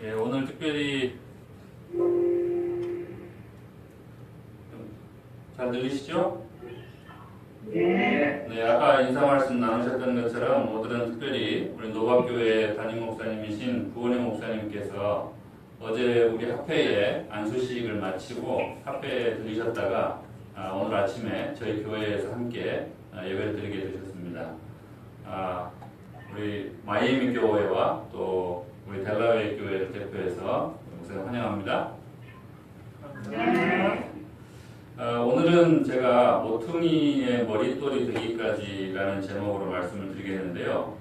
예, 오늘 특별히 잘 들리시죠? 네, 아까 인사 말씀 나누셨던 것처럼 오늘은 특별히 우리 노박교회 담임 목사님이신 구원의 목사님께서 어제 우리 합회에 안수식을 마치고 합회에 들리셨다가 오늘 아침에 저희 교회에서 함께 예배를 드리게 되셨습니다. 우리 마이애미 교회와 또 우리 델라웨이 교회를 대표해서 목사님 환영합니다. 오늘은 제가 모퉁이의 머릿돌이 되기까지라는 제목으로 말씀을 드리겠는데요.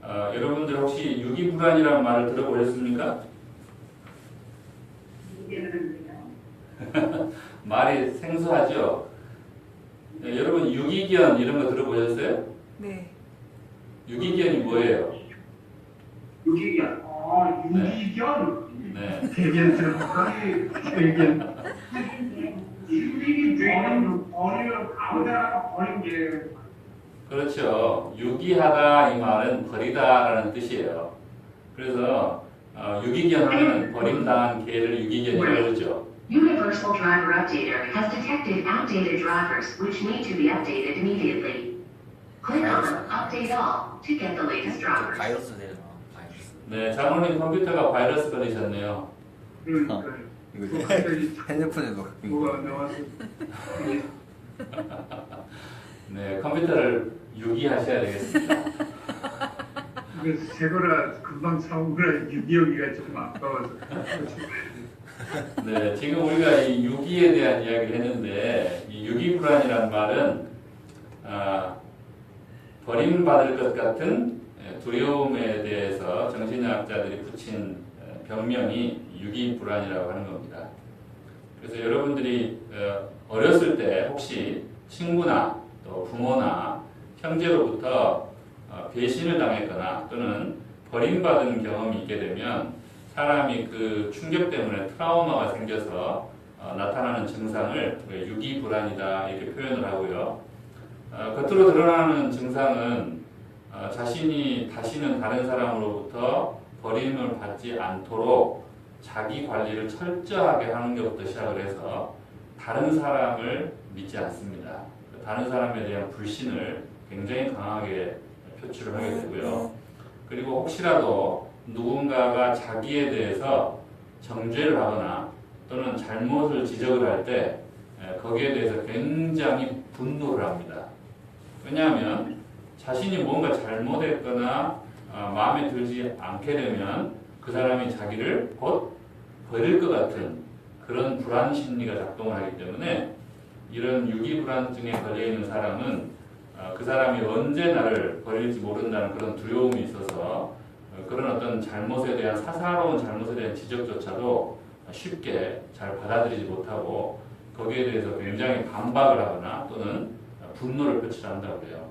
여러분들 혹시 유기불안이라는 말을 들어보셨습니까? 말이 생소하죠? 네, 여러분 유기견 이런 거 들어보셨어요? 네. 유기견이 뭐예요? 유기견. 유기견. 네. 대견스럽게 대견. 유기견이 버리는 아무데나 버린 게. 그렇죠. 유기하다 이 말은 버리다라는 뜻이에요. 그래서 유기견 하면 버림당한 개를 유기견이라고 그러죠. Universal Driver Updater has detected outdated drivers which need to be updated immediately. Click on Update All to get the latest drivers. 바이러스 되나? 바이러스. 네, 장로님 컴퓨터가 바이러스 걸리셨네요. 그러니까 이거 갑자기 핸드폰에도 뭐가 나와서 네, 컴퓨터를 유기하셔야 되겠습니다. 이거 새 거라 금방 사온 거라 유기하기가 조금 아까워서. 네, 지금 우리가 이 유기에 대한 이야기를 했는데 이 유기불안이라는 말은 버림받을 것 같은 두려움에 대해서 정신의학자들이 붙인 병명이 유기불안이라고 하는 겁니다. 그래서 여러분들이 어렸을 때 혹시 친구나 또 부모나 형제로부터 배신을 당했거나 또는 버림받은 경험이 있게 되면 사람이 그 충격 때문에 트라우마가 생겨서 나타나는 증상을 유기불안이다 이렇게 표현을 하고요. 겉으로 드러나는 증상은 자신이 다시는 다른 사람으로부터 버림을 받지 않도록 자기 관리를 철저하게 하는 것부터 시작을 해서 다른 사람을 믿지 않습니다. 다른 사람에 대한 불신을 굉장히 강하게 표출을 하게 되고요. 그리고 혹시라도 누군가가 자기에 대해서 정죄를 하거나 또는 잘못을 지적을 할 때 거기에 대해서 굉장히 분노를 합니다. 왜냐하면 자신이 뭔가 잘못했거나 마음에 들지 않게 되면 그 사람이 자기를 곧 버릴 것 같은 그런 불안 심리가 작동을 하기 때문에 이런 유기불안증에 걸려있는 사람은 그 사람이 언제 나를 버릴지 모른다는 그런 두려움이 있어서 그런 어떤 잘못에 대한 사사로운 잘못에 대한 지적조차도 쉽게 잘 받아들이지 못하고 거기에 대해서 굉장히 반박을 하거나 또는 분노를 표출한다고 해요.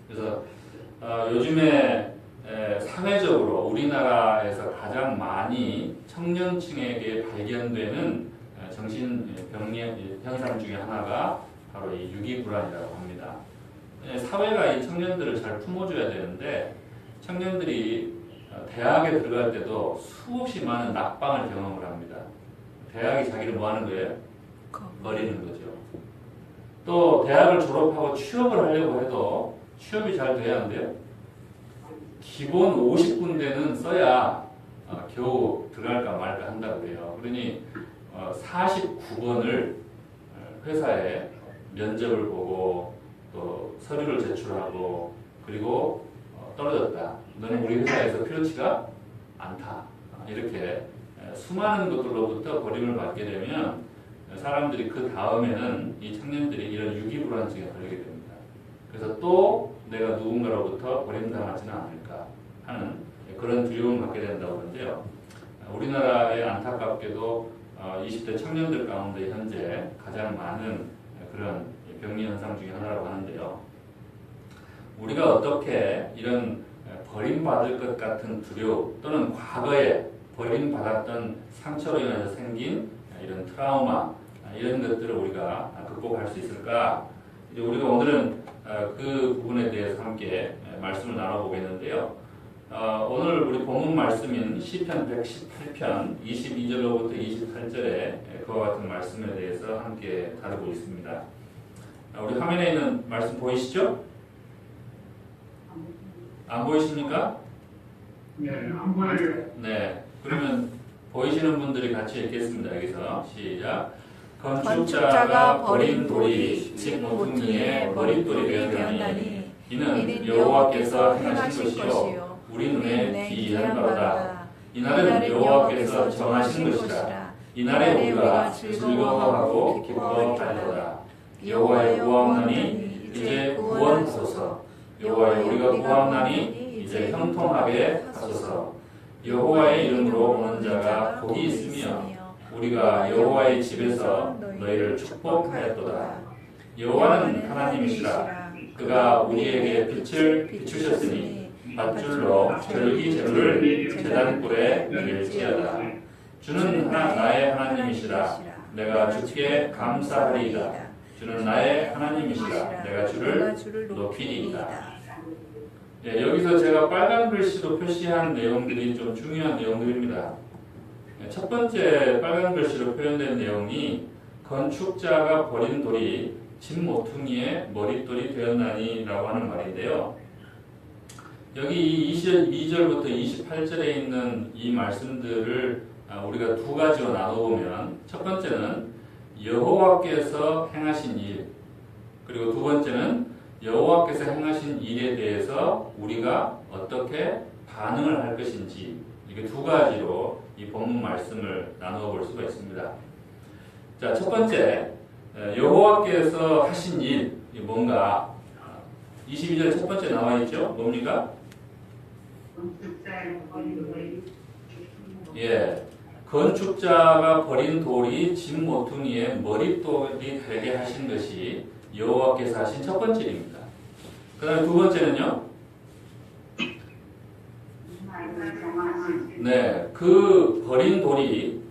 그래서 요즘에 사회적으로 우리나라에서 가장 많이 청년층에게 발견되는 정신병리 현상 중에 하나가 바로 이 유기불안이라고 합니다. 사회가 이 청년들을 잘 품어줘야 되는데 청년들이 대학에 들어갈 때도 수없이 많은 낙방을 경험을 합니다. 대학이 자기를 뭐 하는 거예요? 버리는 거죠. 또 대학을 졸업하고 취업을 하려고 해도 취업이 잘 돼야 하는데요. 기본 50군데는 써야 겨우 들어갈까 말까 한다고 해요. 그러니 49번을 회사에 면접을 보고 또 서류를 제출하고 그리고 떨어졌다. 너는 우리 회사에서 필요치가 않다. 이렇게 수많은 것들로부터 버림을 받게 되면 사람들이 그 다음에는 이 청년들이 이런 유기불안증에 걸리게 됩니다. 그래서 또 내가 누군가로부터 버림당하지는 않을까 하는 그런 두려움을 갖게 된다고 하는데요. 우리나라에 안타깝게도 20대 청년들 가운데 현재 가장 많은 그런 병리 현상 중에 하나라고 하는데요. 우리가 어떻게 이런 버림받을 것 같은 두려움 또는 과거에 버림받았던 상처로 인해서 생긴 이런 트라우마 이런 것들을 우리가 극복할 수 있을까? 이제 우리가 오늘은 그 부분에 대해서 함께 말씀을 나눠보겠는데요. 오늘 우리 본문 말씀인 시편 118편 22절로부터 28절에 그와 같은 말씀에 대해서 함께 다루고 있습니다. 우리 화면에 있는 말씀 보이시죠? 안 보이십니까? 네, 한 번에 네. 그러면 보이시는 분들이 같이 읽겠습니다. 여기서 시작. 건축자가 버린 돌이 집 모퉁이에 머릿돌이 되었나니 이는 여호와께서 행하신 것이요 우리 눈에 기이한 바로다. 이날은 여호와께서 정하신 것이라. 이날에 우리가 즐거워하고 기뻐하리로다. 여호와의 구하옵나니 이제 구원하소서. 여호와의 우리가 구하옵나니 이제 형통하게 하소서. 여호와의 이름으로 오는 자가 복이 있으며 우리가 여호와의 집에서 너희를 축복하였도다. 여호와는 하나님이시라. 그가 우리에게 빛을 비추셨으니 밧줄로 절기제물을 제단불에 내릴지어다. 주는 나의 하나님이시라. 내가 주께 감사하리이다. 주는 나의 하나님이시라. 내가 주를 높이리이다. 네, 여기서 제가 빨간 글씨로 표시한 내용들이 좀 중요한 내용들입니다. 첫 번째 빨간 글씨로 표현된 내용이 건축자가 버린 돌이 집 모퉁이에 머릿돌이 되었나니 라고 하는 말인데요. 여기 22절부터 28절에 있는 이 말씀들을 우리가 두 가지로 나눠보면 첫 번째는 여호와께서 행하신 일, 그리고 두 번째는 여호와께서 행하신 일에 대해서 우리가 어떻게 반응을 할 것인지, 이게 두 가지로 이 본문 말씀을 나누어 볼 수가 있습니다. 자, 첫 번째, 여호와께서 하신 일이 뭔가 22절 첫 번째 나와 있죠. 뭡니까? 예, 건축자가 버린 돌이 집 모퉁이에 머릿돌이 되게 하신 것이 여호와께서 하신 첫 번째 일입니다. 그 다음에 두 번째는요. 네, 그 버린 돌이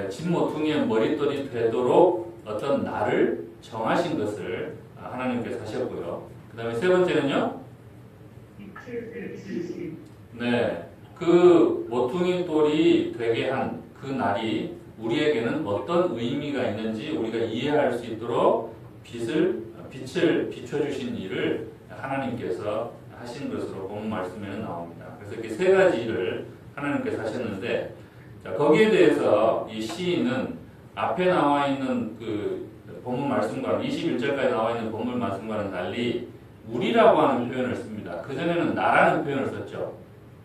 집 모퉁이에 머릿돌이 되도록 어떤 날을 정하신 것을 하나님께서 하셨고요. 그 다음에 세 번째는요. 네, 그 모퉁이 돌이 되게 한 그 날이 우리에게는 어떤 의미가 있는지 우리가 이해할 수 있도록 빛을 비춰주신 일을 하나님께서 하신 것으로 본문 말씀에는 나옵니다. 그래서 이렇게 세 가지 일을 하나님께서 하셨는데, 자, 거기에 대해서 이 시인은 앞에 나와 있는 그 본문 말씀과는 21절까지 나와 있는 본문 말씀과는 달리 우리라고 하는 표현을 씁니다. 그전에는 나라는 표현을 썼죠.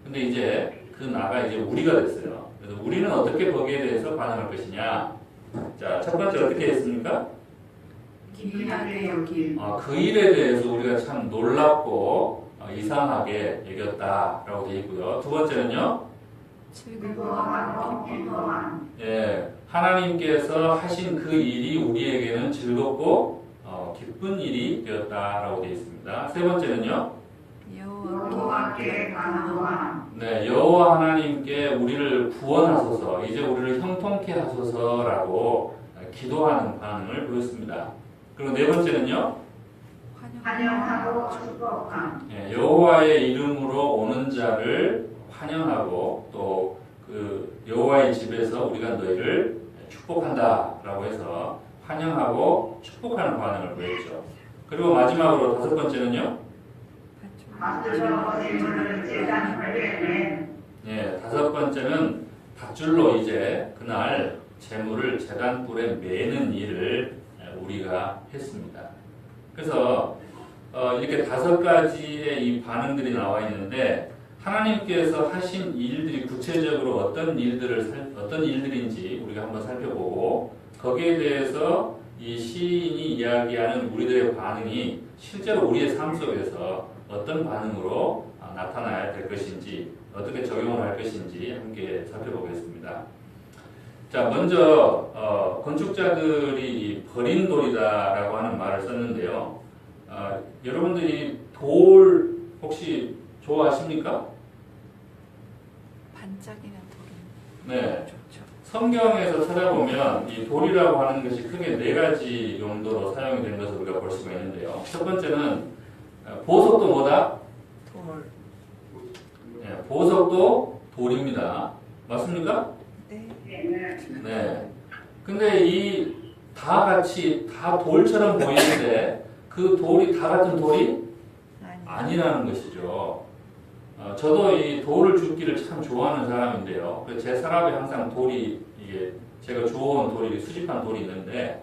근데 이제 그 나가 이제 우리가 됐어요. 그래서 우리는 어떻게 거기에 대해서 반응할 것이냐. 자, 첫 번째 어떻게 했습니까? 기이하게 여김. 그 일에 대해서 우리가 참 놀랍고 이상하게 여겼다라고 되어 있고요. 두 번째는요. 즐거워함. 예, 하나님께서 하신 그 일이 우리에게는 즐겁고 기쁜 일이 되었다라고 되어 있습니다. 세 번째는요. 여호와께 간구함. 네, 여호와 하나님께 우리를 구원하소서, 이제 우리를 형통케 하소서라고 기도하는 반응을 보였습니다. 그리고 네 번째는요. 환영하고 축복함. 예, 여호와의 이름으로 오는 자를 환영하고 또 그 여호와의 집에서 우리가 너희를 축복한다라고 해서 환영하고 축복하는 반응을 보였죠. 그리고 마지막으로 다섯 번째는요. 예, 다섯 번째는 밧줄로 이제 그날 재물을 제단불에 매는 일을 우리가 했습니다. 그래서 이렇게 다섯 가지의 이 반응들이 나와 있는데, 하나님께서 하신 일들이 구체적으로 어떤 일들인지 우리가 한번 살펴보고, 거기에 대해서 이 시인이 이야기하는 우리들의 반응이 실제로 우리의 삶 속에서 어떤 반응으로 나타나야 될 것인지, 어떻게 적용을 할 것인지 함께 살펴보겠습니다. 자, 먼저 건축자들이 버린 돌이다라고 하는 말을 썼는데요. 여러분들이 돌 혹시 좋아하십니까? 반짝이는 돌은 네. 좋죠. 성경에서 찾아보면 이 돌이라고 하는 것이 크게 네 가지 용도로 사용이 된 것을 우리가 볼 수가 있는데요. 첫 번째는 보석도 뭐다? 돌. 네, 수석도 돌입니다. 맞습니까? 네. 네. 근데 이 다 같이 다 돌처럼 보이는데 그 돌이 다 같은 돌이 아니라는 것이죠. 저도 이 돌을 줍기를 참 좋아하는 사람인데요. 그래서 제 서랍에 항상 돌이 이게 제가 주워온 돌이 수집한 돌이 있는데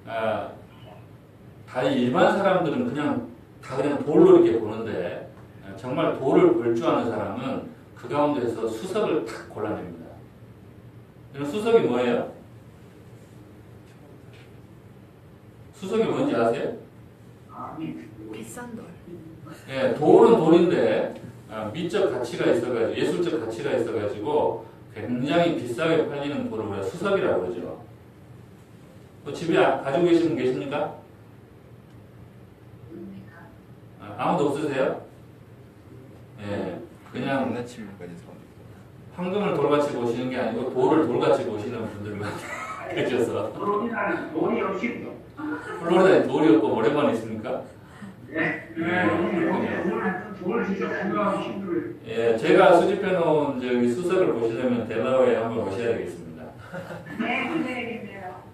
다 일반 사람들은 그냥 다 그냥 돌로 이렇게 보는데 정말 돌을 볼 줄 아는 사람은 그 가운데서 수석을 탁 골라냅니다. 이런 수석이 뭐예요? 수석이 뭔지 아세요? 비싼 돌. 예, 돌은 돌인데 미적 가치가 있어가지고 예술적 가치가 있어가지고 굉장히 비싸게 팔리는 돌을 우리가 수석이라고 그러죠. 집에 가지고 계신 분 계십니까? 아무도 없으세요? 예, 그냥 장난치면까지 사람. 황금을 돌같이 보시는 게 아니고 돌을 돌같이 보시는 분들만 계셔서 돈이 없이 플로리다에 돌이 없고 오랜만에 있습니까? 돈을 진짜 구경하기 힘들어요. 예, 제가 수집해놓은 저기 수석을 보시려면 델라웨어에 한번 오셔야 되겠습니다.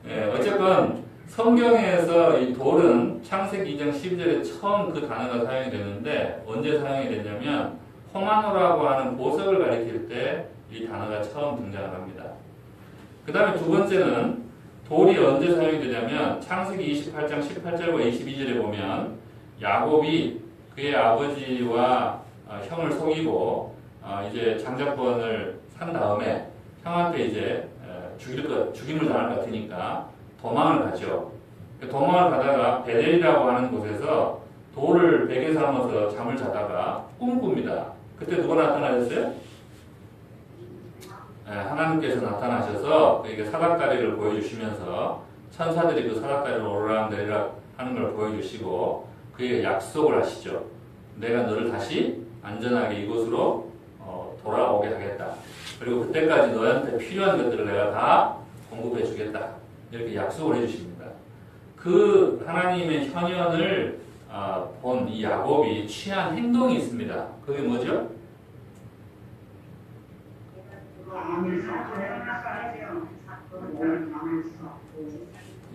예, 어쨌건 성경에서 이 돌은 창세기 2장 12절에 처음 그 단어가 사용이 되는데 언제 사용이 됐냐면 호마노라고 하는 보석을 가리킬 때 이 단어가 처음 등장을 합니다. 그 다음에 두 번째는 돌이 언제 사용이 되냐면 창세기 28장 18절과 22절에 보면 야곱이 그의 아버지와 형을 속이고 이제 장자권을 산 다음에 형한테 이제 죽임을 당할 것 같으니까 도망을 가죠. 도망을 가다가 베델이라고 하는 곳에서 돌을 베개 삼아서 잠을 자다가 꿈을 꿉니다. 그때 누가 나타나셨어요? 하나님께서 나타나셔서 그에게 사닥다리를 보여주시면서 천사들이 그 사닥다리를 오르락내리락 하는 걸 보여주시고 그에게 약속을 하시죠. 내가 너를 다시 안전하게 이곳으로 돌아오게 하겠다. 그리고 그때까지 너한테 필요한 것들을 내가 다 공급해 주겠다. 이렇게 약속을 해주십니다. 그 하나님의 현현을 본 이 야곱이 취한 행동이 있습니다. 그게 뭐죠?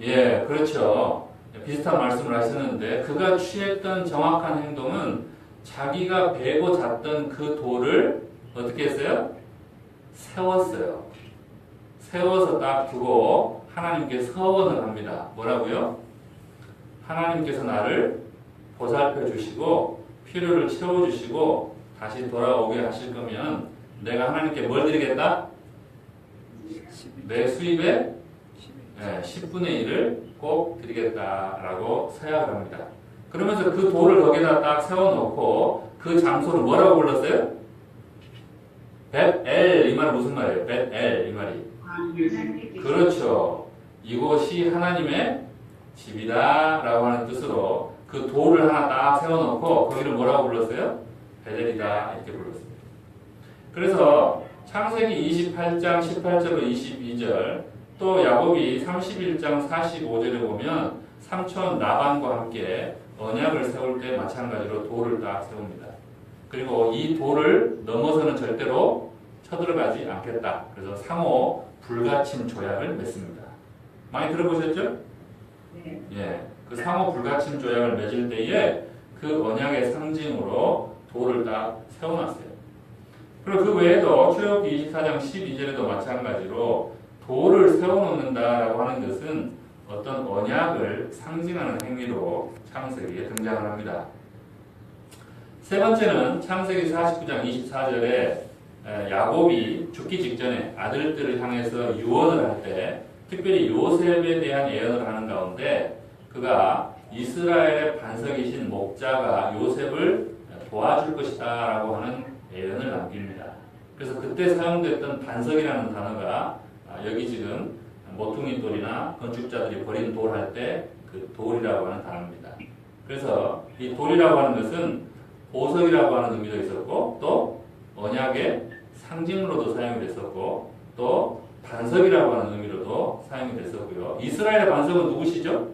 예, 그렇죠. 비슷한 말씀을 하셨는데 그가 취했던 정확한 행동은 자기가 베고 잤던 그 돌을 어떻게 했어요? 세웠어요. 세워서 딱 두고 하나님께 서원을 합니다. 뭐라고요? 하나님께서 나를 보살펴 주시고 필요를 채워 주시고 다시 돌아오게 하실 거면 내가 하나님께 뭘 드리겠다? 내 수입의 10분의 1을 꼭 드리겠다라고 서약을 합니다. 그러면서 그 돌을 거기다 딱 세워놓고 그 장소를 뭐라고 불렀어요? 벳엘 이 말은 무슨 말이에요? 벳엘 이 말이 그렇죠. 이곳이 하나님의 집이다 라고 하는 뜻으로 그 돌을 하나 딱 세워놓고 거기를 뭐라고 불렀어요? 베델이다 이렇게 불렀습니다. 그래서 창세기 28장 18절로 22절 또 야곱이 31장 45절에 보면 삼촌 라반과 함께 언약을 세울 때 마찬가지로 돌을 딱 세웁니다. 그리고 이 돌을 넘어서는 절대로 쳐들어가지 않겠다. 그래서 상호 불가침 조약을 맺습니다. 많이 들어보셨죠? 네. 예, 그 상호 불가침 조약을 맺을 때에 그 언약의 상징으로 돌을 딱 세워놨어요. 그리고 그 외에도 출애굽기 24장 12절에도 마찬가지로 돌을 세워놓는다라고 하는 것은 어떤 언약을 상징하는 행위로 창세기에 등장을 합니다. 세 번째는 창세기 49장 24절에 야곱이 죽기 직전에 아들들을 향해서 유언을 할 때 특별히 요셉에 대한 예언을 하는 가운데 그가 이스라엘의 반석이신 목자가 요셉을 도와줄 것이다 라고 하는 예언을 남깁니다. 그래서 그때 사용됐던 반석이라는 단어가 여기 지금 모퉁이 돌이나 건축자들이 버린 돌 할 때 그 돌이라고 하는 단어입니다. 그래서 이 돌이라고 하는 것은 보석이라고 하는 의미도 있었고 또 언약의 상징으로도 사용이 됐었고 또 반석이라고 하는 의미로도 사용이 됐었고요. 이스라엘의 반석은 누구시죠?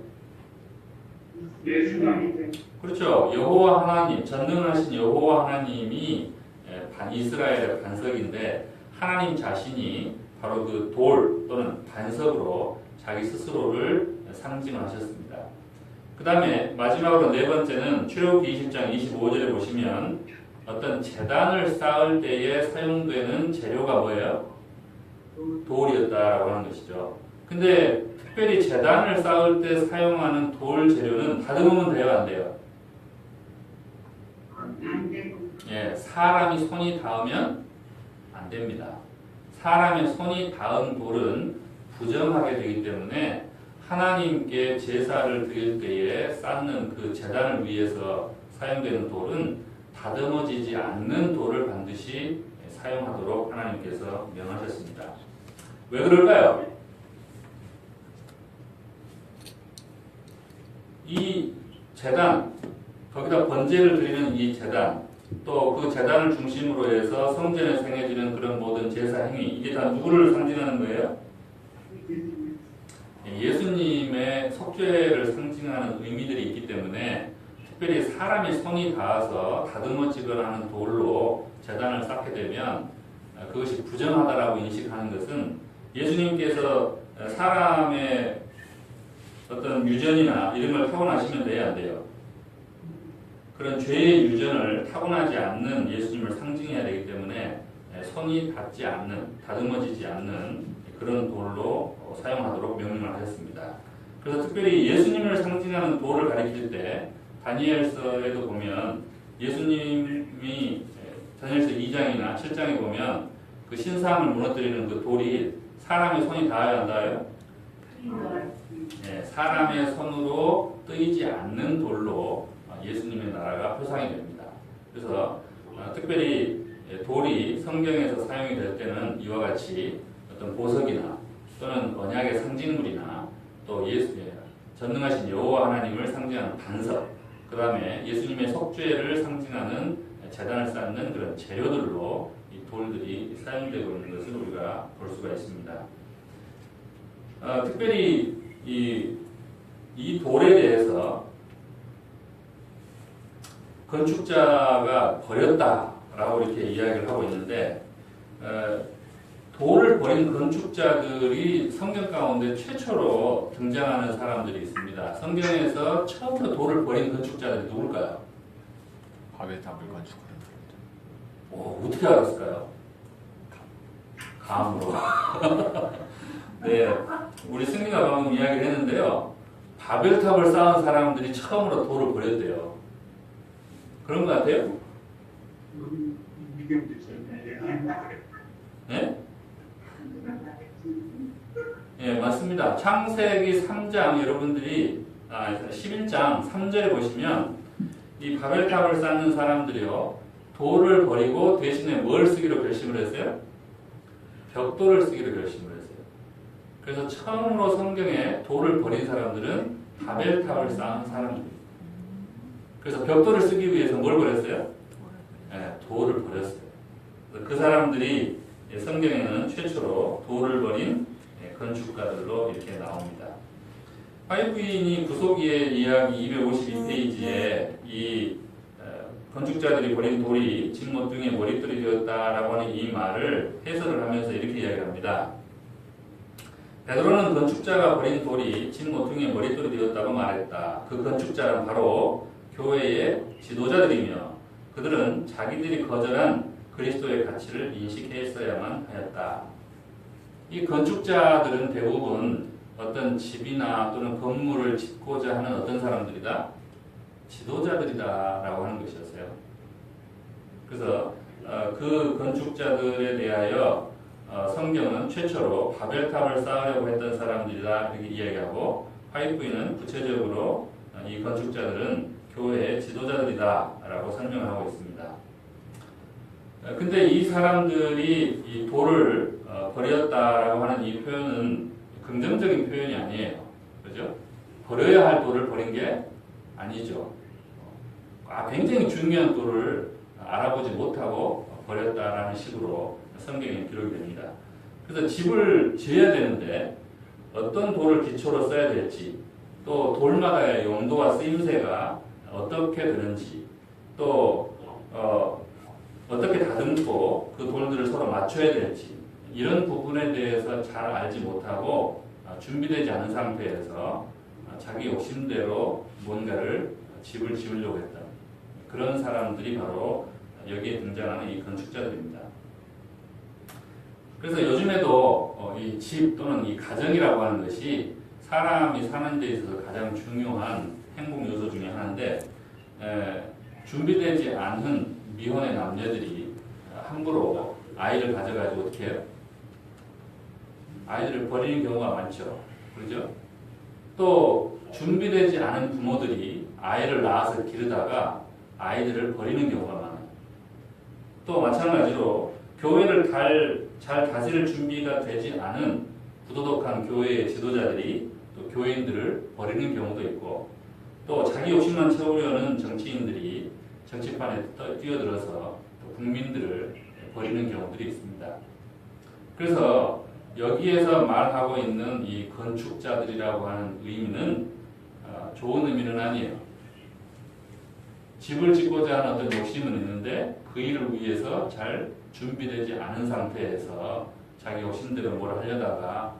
예수님. 그렇죠. 여호와 하나님, 전능하신 여호와 하나님이 이스라엘의 반석인데 하나님 자신이 바로 그 돌 또는 반석으로 자기 스스로를 상징하셨습니다. 그 다음에 마지막으로 네 번째는 출애굽기 20장 25절에 보시면 어떤 제단을 쌓을 때에 사용되는 재료가 뭐예요? 돌이었다라고 하는 것이죠. 근데 특별히 제단을 쌓을 때 사용하는 돌 재료는 다듬으면 돼요, 안 돼요? 예, 사람이 손이 닿으면 안 됩니다. 사람의 손이 닿은 돌은 부정하게 되기 때문에 하나님께 제사를 드릴 때에 쌓는 그 제단을 위해서 사용되는 돌은 다듬어지지 않는 돌을 반드시 사용하도록 하나님께서 명하셨습니다. 왜 그럴까요? 이 제단, 거기다 번제를 드리는 이 제단, 또 그 제단을 중심으로 해서 성전에서 행해지는 그런 모든 제사 행위, 이게 다 누구를 상징하는 거예요? 예수님의 속죄를 상징하는 의미들이 있기 때문에 특별히 사람의 손이 닿아서 다듬어지거나 하는 돌로 제단을 쌓게 되면 그것이 부정하다라고 인식하는 것은 예수님께서 사람의 어떤 유전이나 이런 걸 타고나시면 돼야 안 돼요. 그런 죄의 유전을 타고나지 않는 예수님을 상징해야 되기 때문에 손이 닿지 않는, 다듬어지지 않는 그런 돌로 사용하도록 명령을 하셨습니다. 그래서 특별히 예수님을 상징하는 돌을 가리킬 때 다니엘서에도 보면 예수님이 다니엘서 2장이나 7장에 보면 그 신상을 무너뜨리는 그 돌이 사람의 손이 닿아야 안 닿아요? 네, 사람의 손으로 뜨이지 않는 돌로 예수님의 나라가 표상이 됩니다. 그래서 특별히 돌이 성경에서 사용이 될 때는 이와 같이 어떤 보석이나 또는 언약의 상징물이나 또 전능하신 여호와 하나님을 상징하는 반석, 그 다음에 예수님의 속죄를 상징하는 제단을 쌓는 그런 재료들로 이 돌들이 사용되고 있는 것을 우리가 볼 수가 있습니다. 특별히 이 돌에 대해서 건축자가 버렸다라고 이렇게 이야기를 하고 있는데 돌을 버린 건축자들이 성경 가운데 최초로 등장하는 사람들이 있습니다. 성경에서 처음으로 돌을 버린 건축자들이 누굴까요? 바벨탑을 건축하는 사람들. 어떻게 알았을까요? 감으로. 네, 우리 승리가 방금 이야기를 했는데요. 바벨탑을 쌓은 사람들이 처음으로 돌을 버렸대요. 그런 것 같아요? 네? 예, 맞습니다. 창세기 3장 여러분들이 11장 3절에 보시면 이 바벨탑을 쌓는 사람들이요 돌을 버리고 대신에 뭘 쓰기로 결심을 했어요? 벽돌을 쓰기로 결심을 했어요. 그래서 처음으로 성경에 돌을 버린 사람들은 바벨탑을 쌓은 사람들입니다. 그래서 벽돌을 쓰기 위해서 뭘 버렸어요? 네, 돌을 버렸어요. 그 사람들이 성경에는 최초로 돌을 버린 건축가들로 이렇게 나옵니다. 화이트인이 구속기의 이야기 252페이지에 이 건축자들이 버린 돌이 집 모퉁이의 머릿돌이 되었다라고 하는 이 말을 해설을 하면서 이렇게 이야기합니다. 베드로는 건축자가 버린 돌이 집 모퉁이의 머릿돌이 되었다고 말했다. 그 건축자는 바로 교회의 지도자들이며 그들은 자기들이 거절한 그리스도의 가치를 인식했어야만 하였다. 이 건축자들은 대부분 어떤 집이나 또는 건물을 짓고자 하는 어떤 사람들이다? 지도자들이다라고 하는 것이었어요. 그래서 그 건축자들에 대하여 성경은 최초로 바벨탑을 쌓으려고 했던 사람들이다 이렇게 이야기하고 화이트인은 구체적으로 이 건축자들은 교회의 지도자들이다라고 설명하고 있습니다. 근데 이 사람들이 이 돌을 버렸다라고 하는 이 표현은 긍정적인 표현이 아니에요. 그죠? 버려야 할 돌을 버린 게 아니죠. 굉장히 중요한 돌을 알아보지 못하고 버렸다라는 식으로 성경에 기록이 됩니다. 그래서 집을 지어야 되는데 어떤 돌을 기초로 써야 될지 또 돌마다의 용도와 쓰임새가 어떻게 되는지 또 어떻게 다듬고 그 돌들을 서로 맞춰야 될지 이런 부분에 대해서 잘 알지 못하고 준비되지 않은 상태에서 자기 욕심대로 뭔가를 집을 지으려고 했던 그런 사람들이 바로 여기에 등장하는 이 건축자들입니다. 그래서 요즘에도 이 집 또는 이 가정이라고 하는 것이 사람이 사는 데 있어서 가장 중요한 행복 요소 중에 하나인데 준비되지 않은 미혼의 남녀들이 함부로 아이를 가져가지고 어떻게 해요? 아이들을 버리는 경우가 많죠. 그렇죠? 또 준비되지 않은 부모들이 아이를 낳아서 기르다가 아이들을 버리는 경우가 많아요. 또 마찬가지로 교회를 잘 다스릴 준비가 되지 않은 부도덕한 교회의 지도자들이 또 교인들을 버리는 경우도 있고 또 자기 욕심만 채우려는 정치인들이 정치판에 뛰어들어서 또 국민들을 버리는 경우들이 있습니다. 그래서 여기에서 말하고 있는 이 건축자들이라고 하는 의미는 좋은 의미는 아니에요. 집을 짓고자 하는 어떤 욕심은 있는데 그 일을 위해서 잘 준비되지 않은 상태에서 자기 욕심대로 뭘 하려다가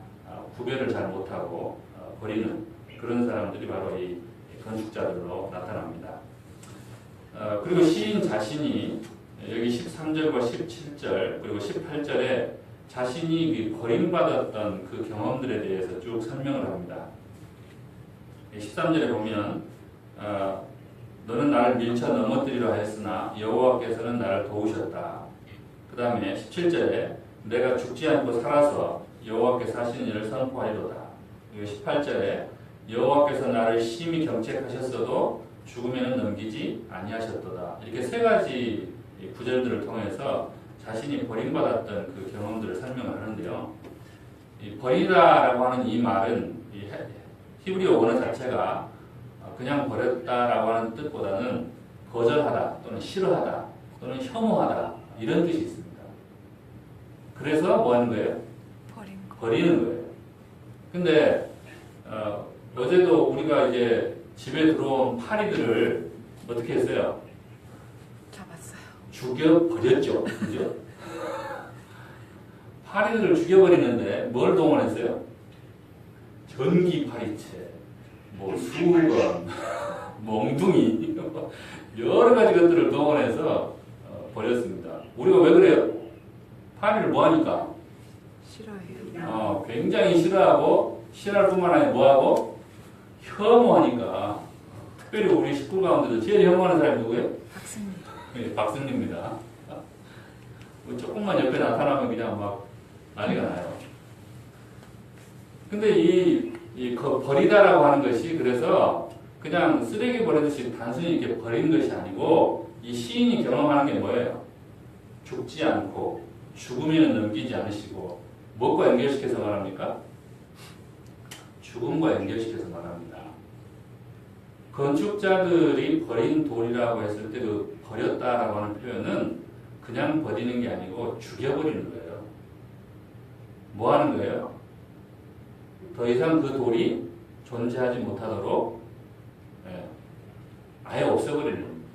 구별을 잘 못하고 버리는 그런 사람들이 바로 이 건축자들로 나타납니다. 그리고 시인 자신이 여기 13절과 17절 그리고 18절에 자신이 버림받았던 그 경험들에 대해서 쭉 설명을 합니다. 13절에 보면 너는 나를 밀쳐 넘어뜨리려 했으나 여호와께서는 나를 도우셨다. 그 다음에 17절에 내가 죽지 않고 살아서 여호와께서 하시는 일을 선포하리로다. 그리고 18절에 여호와께서 나를 심히 경책하셨어도 죽음에는 넘기지 아니하셨도다. 이렇게 세 가지 구절들을 통해서 자신이 버림받았던 그 경험들을 설명을 하는데요. 이 버리다라고 하는 이 말은 이 히브리어 원어 자체가 그냥 버렸다라고 하는 뜻보다는 거절하다 또는 싫어하다 또는 혐오하다 이런 뜻이 있습니다. 그래서 뭐 하는 거예요? 버리는 거예요. 근데 어제도 우리가 이제 집에 들어온 파리들을 어떻게 했어요? 잡았어요. 죽여버렸죠. 그죠? 파리들을 죽여버리는데 뭘 동원했어요? 전기 파리채, 뭐 수건, 멍둥이 여러 가지 것들을 동원해서 버렸습니다. 우리가 왜 그래요? 파리를 뭐 하니까? 싫어해요. 굉장히 싫어하고 싫어할 뿐만 아니라 뭐하고? 혐오하니까. 특별히 우리 식구 가운데도 제일 혐오하는 사람이 누구예요? 박승리. 네, 박승리입니다. 조금만 옆에 나타나면 그냥 막 난리가 나요. 근데 이 버리다라고 하는 것이 그래서 그냥 쓰레기 버리듯이 단순히 이렇게 버리는 것이 아니고 이 시인이 경험하는 게 뭐예요? 죽지 않고 죽음에는 넘기지 않으시고 무엇과 연결시켜서 말합니까? 죽음과 연결시켜서 말합니다. 건축자들이 버린 돌이라고 했을 때 그 버렸다라고 하는 표현은 그냥 버리는 게 아니고 죽여버리는 거예요. 뭐 하는 거예요? 더 이상 그 돌이 존재하지 못하도록 아예 없애버리는 겁니다.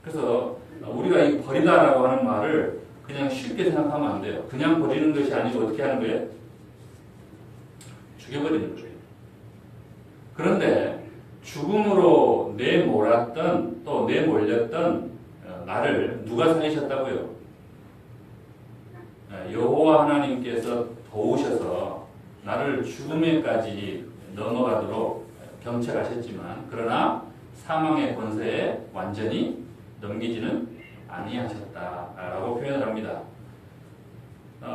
그래서 우리가 이 버리다라고 하는 말을 그냥 쉽게 생각하면 안 돼요. 그냥 버리는 것이 아니고 어떻게 하는 거예요? 죽여버리는 거예요. 그런데 죽음으로 내몰았던 또 내몰렸던 나를 누가 살리셨다고요? 여호와 하나님께서 도우셔서 나를 죽음에까지 넘어가도록 경책하셨지만 그러나 사망의 권세에 완전히 넘기지는 아니하셨다라고 표현을 합니다.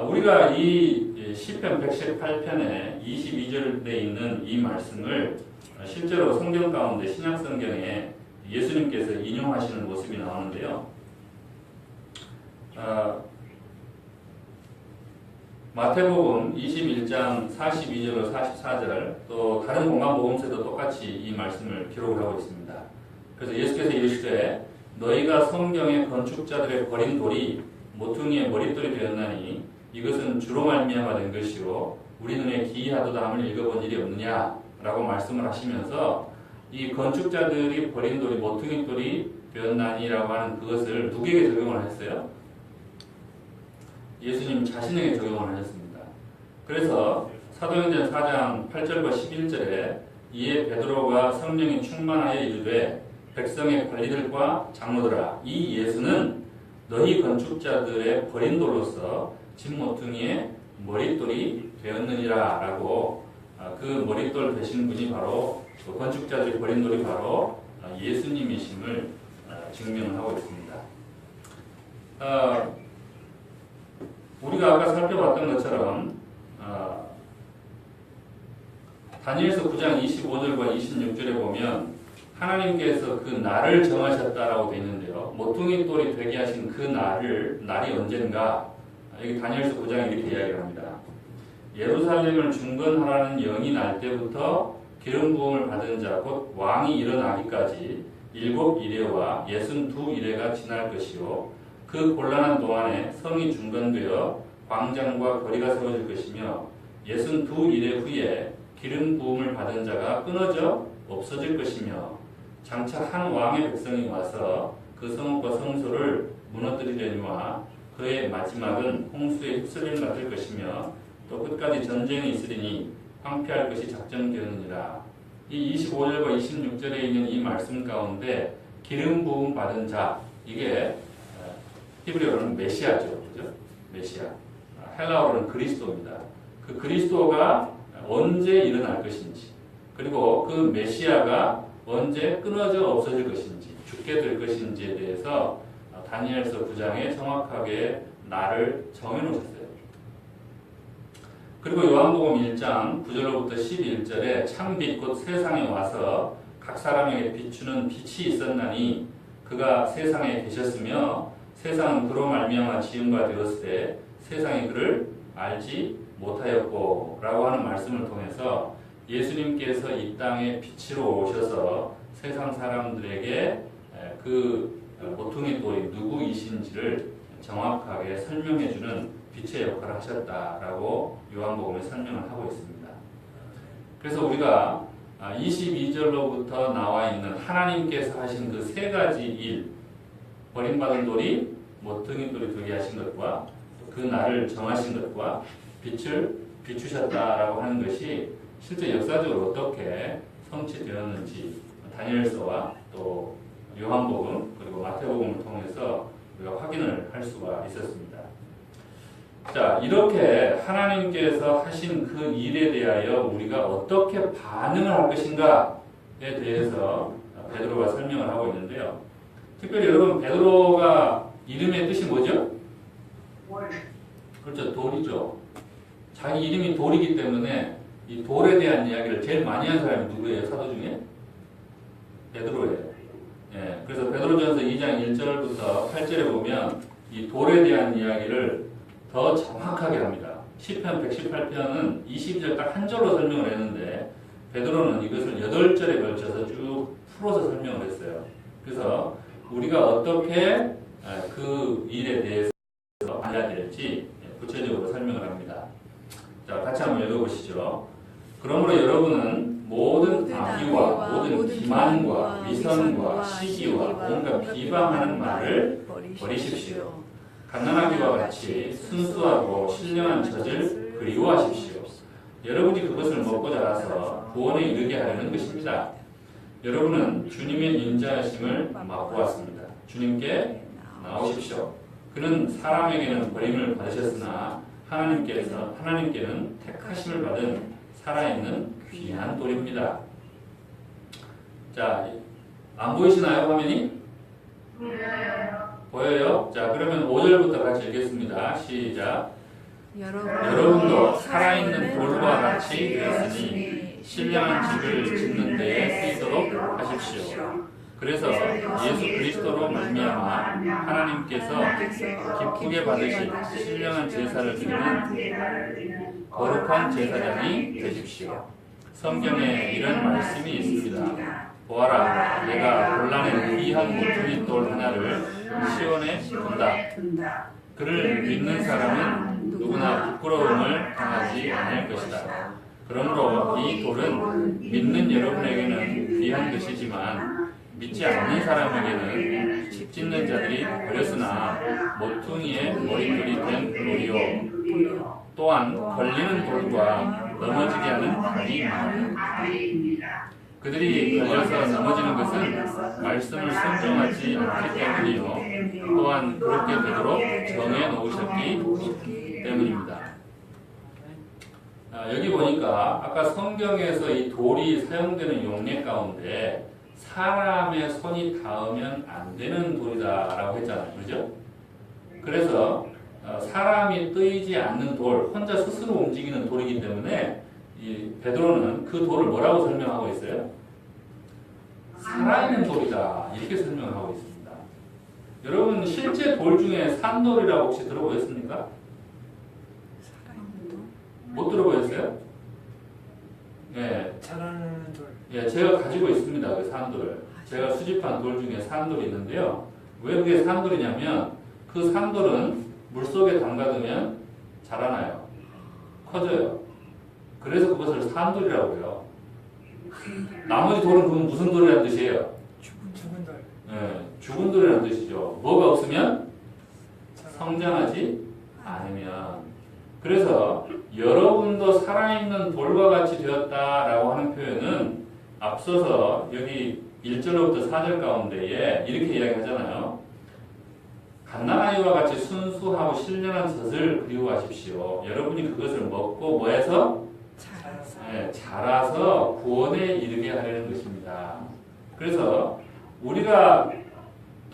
우리가 이 시편 118편에 22절에 있는 이 말씀을 실제로 성경 가운데 신약 성경에 예수님께서 인용하시는 모습이 나오는데요. 마태복음 21장 42절로 44절 또 다른 공간 복음서도 똑같이 이 말씀을 기록을 하고 있습니다. 그래서 예수께서 이르시되 너희가 성경의 건축자들의 버린 돌이 모퉁이의 머릿돌이 되었나니 이것은 주로 말미암아 된 것이요 우리 눈에 기이하도다 함을 읽어본 일이 없느냐라고 말씀을 하시면서 이 건축자들이 버린 돌이 모퉁이 돌이 되었나니라고 하는 그것을 누구에게 적용을 했어요? 예수님 자신에게 적용을 하셨습니다. 그래서 사도행전 4장 8절과 11절에 이에 베드로가 성령이 충만하여 이르되 백성의 관리들과 장로들아 이 예수는 너희 건축자들의 버린 돌로서 집 모퉁이의 머릿돌이 되었느니라 라고 그 머릿돌 되신 분이 바로 그 건축자들이 버린 돌이 바로 예수님이심을 증명하고 있습니다. 우리가 아까 살펴봤던 것처럼 다니엘서 9장 25절과 26절에 보면 하나님께서 그 날을 정하셨다라고 되어 있는데요. 모퉁이 돌이 되게 하신 그 날이 언젠가 여기 다니엘서 9장에 이렇게 이야기를 합니다. 예루살렘을 중건하라는 영이 날 때부터 기름 부음을 받은 자 곧 왕이 일어나기까지 7이레와 62이레가 지날 것이요 그 곤란한 동안에 성이 중건되어 광장과 거리가 세워질 것이며 62이레 후에 기름 부음을 받은 자가 끊어져 없어질 것이며 장차 한 왕의 백성이 와서 그 성읍과 성소를 무너뜨리려니와 그의 마지막은 홍수에 휩쓸림 같을 것이며 또 끝까지 전쟁이 있으리니 황폐할 것이 작정되었느니라. 이 25절과 26절에 있는 이 말씀 가운데 기름 부음 받은 자, 이게 히브리어로는 메시아죠. 그죠? 메시아. 헬라어로는 그리스도입니다. 그 그리스도가 언제 일어날 것인지, 그리고 그 메시아가 언제 끊어져 없어질 것인지, 죽게 될 것인지에 대해서 다니엘서 9장에 정확하게 날을 정해놓으셨어요. 그리고 요한복음 1장 9절로부터 11절에 참빛 곧 세상에 와서 각 사람에게 비추는 빛이 있었나니 그가 세상에 계셨으며 세상은 그로 말미암아 지음바 되었을 때 세상이 그를 알지 못하였고 라고 하는 말씀을 통해서 예수님께서 이 땅에 빛으로 오셔서 세상 사람들에게 그 모퉁이 돌이 누구이신지를 정확하게 설명해주는 빛의 역할을 하셨다라고 요한복음에 설명을 하고 있습니다. 그래서 우리가 22절로부터 나와 있는 하나님께서 하신 그 세 가지 일, 버림받은 돌이 모퉁이 돌이 되게 하신 것과 그 날을 정하신 것과 빛을 비추셨다라고 하는 것이 실제 역사적으로 어떻게 성취되었는지 다니엘서와 또 요한복음 그리고 마태복음을 통해서 우리가 확인을 할 수가 있었습니다. 자, 이렇게 하나님께서 하신 그 일에 대하여 우리가 어떻게 반응을 할 것인가에 대해서 베드로가 설명을 하고 있는데요. 특별히 여러분, 베드로가 이름의 뜻이 뭐죠? 그렇죠, 돌이죠. 자기 이름이 돌이기 때문에 이 돌에 대한 이야기를 제일 많이 한 사람이 누구예요? 사도 중에? 베드로예요. 예, 그래서 베드로전서 2장 1절부터 8절에 보면 이 돌에 대한 이야기를 더 정확하게 합니다. 시편 118편은 22절 딱 한 절로 설명을 했는데 베드로는 이것을 8절에 걸쳐서 쭉 풀어서 설명을 했어요. 그래서 우리가 어떻게 그 일에 대해서 알아야 될지 구체적으로 설명을 합니다. 자, 같이 한번 읽어보시죠. 그러므로 여러분은 모든 악의와 모든 기만과 위선과 시기와 온갖 비방하는 말을 버리십시오. 갓난아기와 같이 순수하고 신령한 젖을 그리워하십시오. 여러분이 그것을 먹고 자라서 구원에 이르게 하려는 것입니다. 여러분은 주님의 인자하심을 맛보았습니다. 주님께 나오십시오. 그는 사람에게는 버림을 받으셨으나 하나님께는 택하심을 받은 살아있는 귀한 돌입니다. 자, 안 보이시나요, 화면이? 보여요? 자, 그러면 5절부터 같이 읽겠습니다. 시작. 여러분도 살아있는 돌과 같이 되었으니 신령한 집을 짓는 데에 쓰이도록 하십시오. 그래서 예수 그리스도로 말미암아 하나님께서 기쁘게 받으실 신령한 제사를 드리는 거룩한 제사장이 되십시오. 성경에 이런 말씀이 있습니다. 보아라, 내가 곤란한 귀한 모퉁이 돌 하나를 시온에 둔다. 그를 믿는 사람은 누구나 부끄러움을 당하지 않을 것이다. 그러므로 이 돌은 믿는 여러분에게는 귀한 것이지만 믿지 않는 사람에게는 집 짓는 자들이 버렸으나 모퉁이의 머릿돌이 된 돌이요 또한 걸리는 돌과 넘어지게 하는 바위입니다. 그들이 걸려서 넘어지는 것은 말씀을 순종하지 않기 때문이요 또한 그렇게 되도록 정해 놓으셨기 때문입니다. 여기 보니까 아까 성경에서 이 돌이 사용되는 용례 가운데 사람의 손이 닿으면 안 되는 돌이다라고 했잖아요. 그렇죠? 그래서 사람이 뜨이지 않는 돌, 혼자 스스로 움직이는 돌이기 때문에 이 베드로는 그 돌을 뭐라고 설명하고 있어요? 살아있는 돌이다 이렇게 설명하고 있습니다. 여러분 실제 돌 중에 산돌이라고 혹시 들어보셨습니까? 살아있는 돌? 못 들어보셨어요? 예, 자라는 돌. 예, 제가 가지고 있습니다. 그 산돌을. 제가 수집한 돌 중에 산돌이 있는데요. 왜 그게 산돌이냐면 그 산돌은 물속에 담가두면 자라나요. 커져요. 그래서 그것을 산돌이라고 해요. 나머지 돌은 그건 무슨 돌이라는 뜻이에요? 죽은 돌. 예, 죽은 돌이라는 뜻이죠. 뭐가 없으면 성장하지 않으면. 그래서 여러분도 살아있는 돌과 같이 되었다라고 하는 표현은 앞서서 여기 1절로부터 4절 가운데에 이렇게 이야기하잖아요. 갓난아이와 같이 순수하고 신령한 젖을 그리워하십시오. 여러분이 그것을 먹고 뭐해서? 자라서. 자라서 구원에 이르게 하려는 것입니다. 그래서 우리가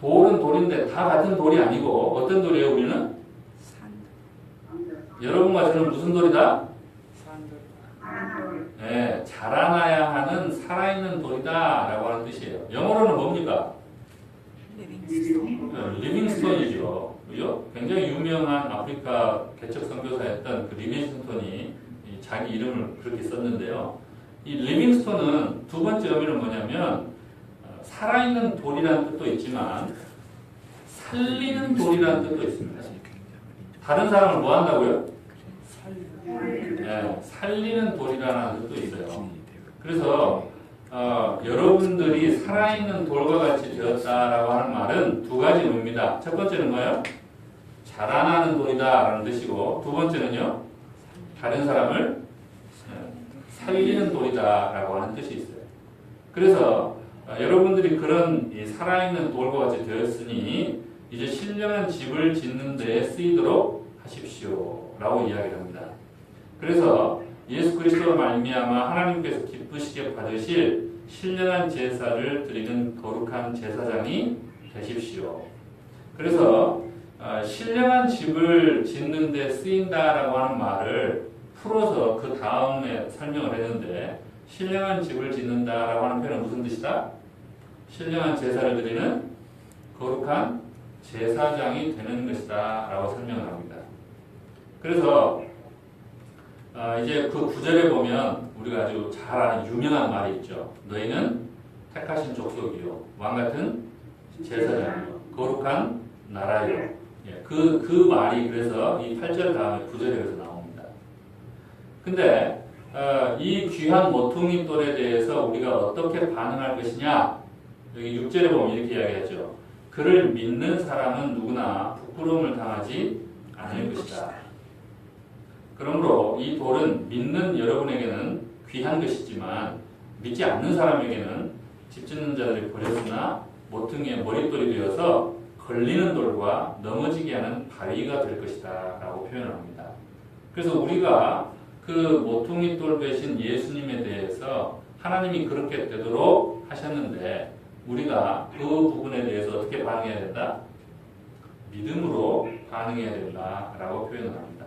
돌은 돌인데 다 같은 돌이 아니고 어떤 돌이에요 우리는? 산. 여러분과 저는 무슨 돌이다? 산돌. 자라나야 하는 살아있는 돌이다 라고 하는 뜻이에요. 영어로는 뭡니까? 리빙스톤. 리빙스톤이죠. 그죠? 굉장히 유명한 아프리카 개척 선교사였던 그 리빙스톤이 자기 이름을 그렇게 썼는데요. 이 리빙스톤은 두 번째 의미는 뭐냐면 살아있는 돌이라는 뜻도 있지만 살리는 돌이라는 뜻도 있습니다. 다른 사람을 뭐 한다고요? 살리는 돌이라는 뜻도 있어요. 그래서 여러분들이 살아있는 돌과 같이 되었다라고 하는 말은 두 가지 의미입니다. 첫 번째는 뭐예요? 자라나는 돌이다라는 뜻이고 두 번째는요. 다른 사람을 살리는 돌이다라고 하는 뜻이 있어요. 그래서 여러분들이 그런 살아있는 돌과 같이 되었으니 이제 신령한 집을 짓는 데에 쓰이도록 하십시오 라고 이야기를 합니다. 그래서 예수 그리스도로 말미암아 하나님께서 기쁘시게 받으실 신령한 제사를 드리는 거룩한 제사장이 되십시오. 그래서 신령한 집을 짓는 데 쓰인다라고 하는 말을 풀어서 그 다음에 설명을 했는데 신령한 집을 짓는다라고 하는 표현은 무슨 뜻이다? 신령한 제사를 드리는 거룩한 제사장이 되는 것이다 라고 설명을 합니다. 그래서 이제 그 구절에 보면 우리가 아주 잘 아는 유명한 말이 있죠. 너희는 택하신 족속이요 왕같은 제사장이요 거룩한 나라요. 그 말이 그래서 이 8절 다음에 9절에서 나옵니다. 근데 이 귀한 모퉁이 돌에 대해서 우리가 어떻게 반응할 것이냐 여기 6절에 보면 이렇게 이야기하죠. 그를 믿는 사람은 누구나 부끄러움을 당하지 않을 것이다. 그러므로 이 돌은 믿는 여러분에게는 귀한 것이지만 믿지 않는 사람에게는 집 짓는 자들이 버렸으나 모퉁이의 머릿돌이 되어서 걸리는 돌과 넘어지게 하는 바위가 될 것이다 라고 표현을 합니다. 그래서 우리가 그 모퉁이 돌 되신 예수님에 대해서 하나님이 그렇게 되도록 하셨는데 우리가 그 부분에 대해서 어떻게 반응해야 된다? 믿음으로 반응해야 된다 라고 표현을 합니다.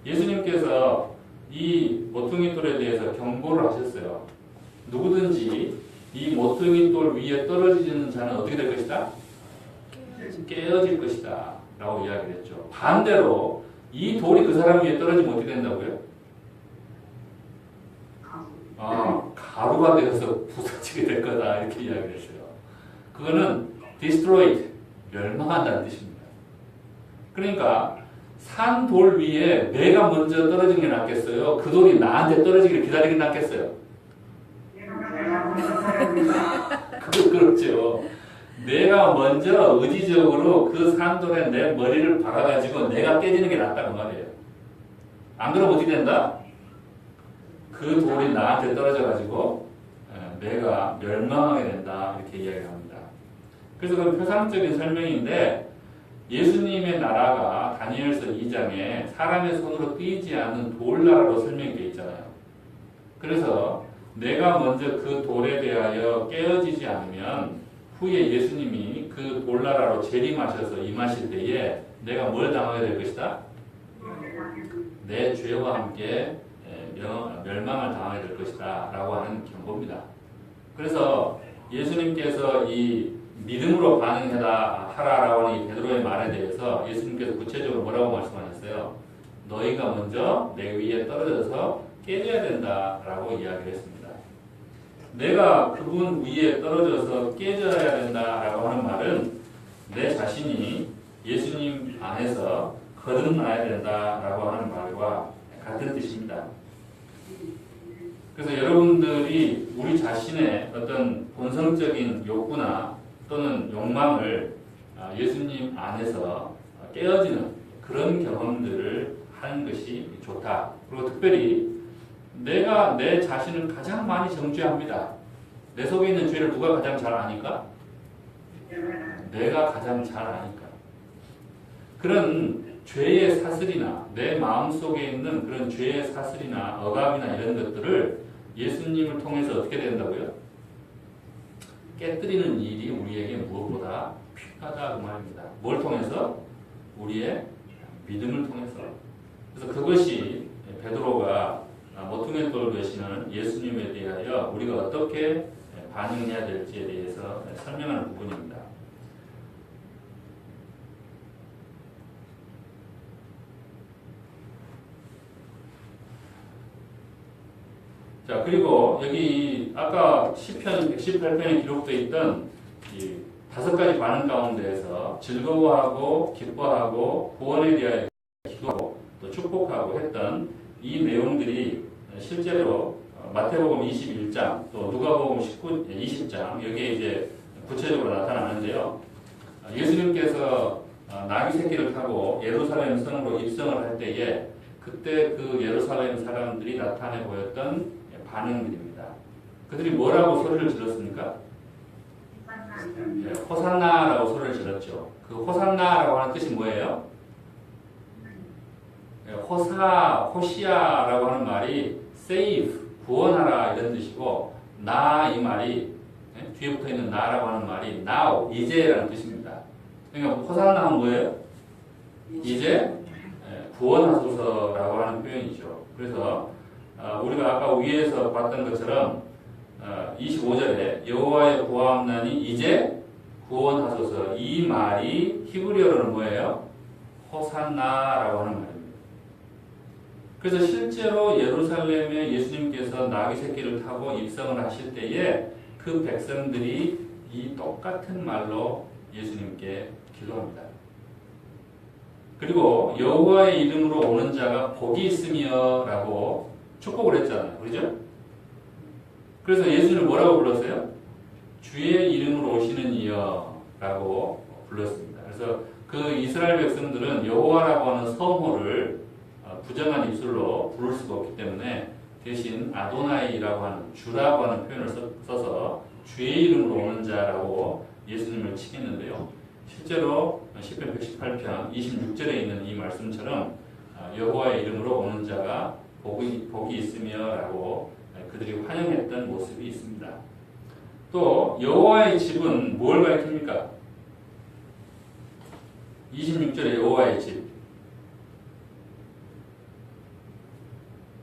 예수님께서 이 모퉁이 돌에 대해서 경고를 하셨어요. 누구든지 이 모퉁이 돌 위에 떨어지는 자는 어떻게 될 것이다? 깨어질 것이다 라고 이야기를 했죠. 반대로 이 돌이 그 사람 위에 떨어지면 어떻게 된다고요? 가루가 되어서 부서지게 될 거다 이렇게 이야기를 했어요. 그거는 destroyed, 멸망한다는 뜻입니다. 그러니까 산 돌 위에 내가 먼저 떨어지는 게 낫겠어요? 그 돌이 나한테 떨어지기를 기다리긴 낫겠어요? 그렇죠. 내가 먼저 의지적으로 그 산돌에 내 머리를 박아가지고 내가 깨지는 게 낫다는 말이에요. 안 그러면 어떻게 된다? 그 돌이 나한테 떨어져가지고 내가 멸망하게 된다. 이렇게 이야기를 합니다. 그래서 그 표상적인 설명인데 예수님의 나라가 다니엘서 2장에 사람의 손으로 띄지 않는 돌나라로 설명되어 있잖아요. 그래서 내가 먼저 그 돌에 대하여 깨어지지 않으면 후에 예수님이 그 돌나라로 재림하셔서 임하실 때에 내가 뭘 당하게 될 것이다? 내 죄와 함께 멸망을 당하게 될 것이다 라고 하는 경고입니다. 그래서 예수님께서 이 믿음으로 반응하라라고 하는 이 베드로의 말에 대해서 예수님께서 구체적으로 뭐라고 말씀하셨어요? 너희가 먼저 내 위에 떨어져서 깨져야 된다라고 이야기를 했습니다. 내가 그분 위에 떨어져서 깨져야 된다라고 하는 말은 내 자신이 예수님 안에서 거듭나야 된다라고 하는 말과 같은 뜻입니다. 그래서 여러분들이 우리 자신의 어떤 본성적인 욕구나 또는 욕망을 예수님 안에서 깨어지는 그런 경험들을 하는 것이 좋다. 그리고 특별히 내가 내 자신을 가장 많이 정죄합니다. 내 속에 있는 죄를 누가 가장 잘 아니까? 내가 가장 잘 아니까. 그런 죄의 사슬이나 내 마음속에 있는 그런 죄의 사슬이나 억압이나 이런 것들을 예수님을 통해서 어떻게 된다고요? 깨뜨리는 일이 우리에게 무엇보다 필요하다 그 말입니다. 뭘 통해서? 우리의 믿음을 통해서. 그래서 그것이 베드로가 모퉁이 돌 되시는 예수님에 대하여 우리가 어떻게 반응해야 될지에 대해서 설명하는 부분입니다. 자, 그리고 여기 아까 시편 118편에 기록되어 있던 이 5가지 반응 가운데에서 즐거워하고 기뻐하고 구원에 대하여 기도하고 또 축복하고 했던 이 내용들이 실제로 마태복음 21장 또 누가복음 20장 여기에 이제 구체적으로 나타나는데요. 예수님께서 나귀 새끼를 타고 예루살렘 성으로 입성을 할 때에 그때 그 예루살렘 사람들이 나타내 보였던 반응들입니다. 그들이 뭐라고 소리를 질렀습니까? 호산나라고 소리를 질렀죠. 그 호산나라고 하는 뜻이 뭐예요? 호시아라고 하는 말이 save, 구원하라 이런 뜻이고 나 이 말이 뒤에 붙어 있는 나라고 하는 말이 now, 이제라는 뜻입니다. 그러니까 호산나는 뭐예요? 이제 구원하소서라고 하는 표현이죠. 그래서 우리가 아까 위에서 봤던 것처럼 25절에 여호와의 구하옵나니 이제 구원하소서 이 말이 히브리어로는 뭐예요? 호산나라고 하는 말입니다. 그래서 실제로 예루살렘에 예수님께서 나귀 새끼를 타고 입성을 하실 때에 그 백성들이 이 똑같은 말로 예수님께 기도합니다. 그리고 여호와의 이름으로 오는 자가 복이 있으며 라고 축복을 했잖아요. 그렇죠? 그래서 예수님을 뭐라고 불렀어요? 주의 이름으로 오시는 이여 라고 불렀습니다. 그래서 그 이스라엘 백성들은 여호와라고 하는 성호를 부정한 입술로 부를 수가 없기 때문에 대신 아도나이라고 하는 주라고 하는 표현을 써서 주의 이름으로 오는 자라고 예수님을 칭했는데요. 실제로 시편 118편 26절에 있는 이 말씀처럼 여호와의 이름으로 오는 자가 복이 있으며 라고 그들이 환영했던 모습이 있습니다. 또 여호와의 집은 뭘 가리킵니까? 26절에 여호와의 집.